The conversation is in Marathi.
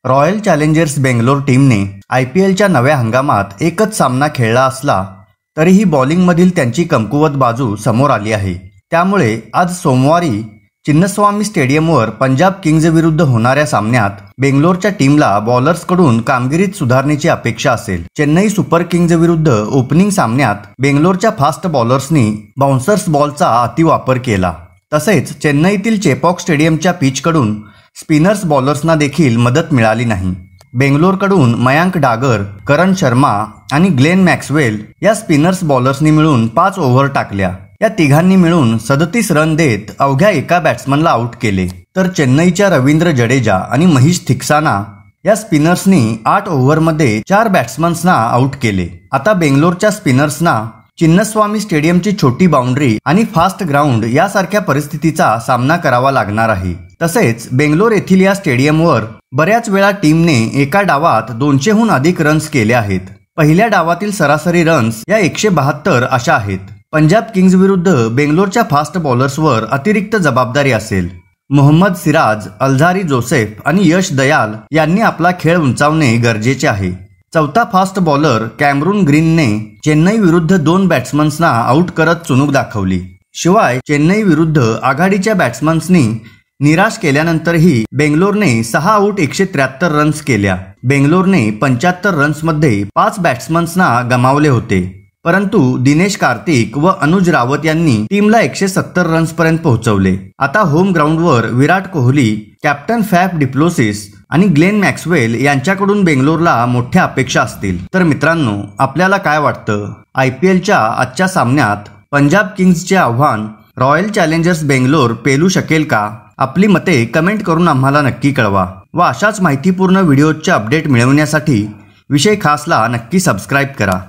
रॉयल चॅलेंजर्स बेंगलोर टीमने IPLच्या नव्या हंगामात एकच सामना खेळला असला तरीही बॉलिंगमधील त्यांची कमकुवत बाजू समोर आली आहे। त्यामुळे आज सोमवारी चिन्नस्वामी स्टेडियमवर पंजाब किंग्ज विरुद्ध होणाऱ्या सामन्यात बेंगलोरच्या टीमला बॉलर्सकडून कामगिरीत सुधारणेची अपेक्षा असेल। चेन्नई सुपर किंग्ज विरुद्ध ओपनिंग सामन्यात बेंगलोरच्या फास्ट बॉलर्सनी बाउन्सर्स बॉलचा अतिवापर केला। तसेच चेन्नईतील चेपॉक स्टेडियमच्या पिचकडून स्पिनर्स बॉलर्सना देखील मदत मिळाली नाही। बेंगलोरकडून मयांक डागर, करण शर्मा आणि ग्लेन मॅक्सवेल या स्पिनर्स बॉलर्सनी मिळून 5 ओव्हर टाकल्या। या तिघांनी मिळून 37 रन देत अवघ्या एका बॅट्समनला आउट केले। तर चेन्नईच्या रवींद्र जडेजा आणि महेश थिक्साना या स्पिनर्सनी 8 ओव्हरमध्ये 4 बॅट्समन्सना आउट केले। आता बेंगलोरच्या स्पिनर्सना चिन्नस्वामी स्टेडियमची छोटी बाउंड्री आणि फास्ट ग्राउंड यासारख्या परिस्थितीचा सामना करावा लागणार आहे। तसेच बेंगलोर येथील या स्टेडियमवर बऱ्याच वेळा टीमने एका डावात 200हून अधिक रन्स केले आहेत। पहिल्या डावातील सरासरी रन्स या 172 अशा आहेत। पंजाब किंग्ज विरुद्ध बेंगलोरच्या फास्ट बॉलर्सवर अतिरिक्त जबाबदारी असेल। मोहम्मद सिराज, अल्झारी जोसेफ आणि यश दयाल यांनी आपला खेळ उंचावणे गरजेचे आहे। चौथा फास्ट बॉलर कॅमरून ग्रीनने चेन्नई विरुद्ध 2 बॅट्समन्सना आउट करत चुणूक दाखवली। शिवाय चेन्नई विरुद्ध आघाडीच्या बॅट्समन्सनी निराश केल्यानंतरही बेंगलोरने 6 आउट 173 रन्स केल्या। बेंगलोरने 75 रन्समध्ये 5 बॅट्समन्सना गमावले होते, परंतु दिनेश कार्तिक व अनुज रावत यांनी टीमला 170 रन्सपर्यंत पोहोचवले। आता होम ग्राउंडवर विराट कोहली, कॅप्टन फॅफ डिप्लोसिस आणि ग्लेन मॅक्सवेल यांच्याकडून बेंगलोरला मोठ्या अपेक्षा असतील। तर मित्रांनो, आपल्याला काय वाटतं? IPLच्या आजच्या सामन्यात पंजाब किंग्जचे आव्हान रॉयल चॅलेंजर्स बेंगलोर पेलू शकेल का? आपली मते कमेंट करून आम्हाला नक्की कळवा व अशाच माहितीपूर्ण व्हिडिओच्या अपडेट मिळवण्यासाठी विषय खासला नक्की सबस्क्राईब करा।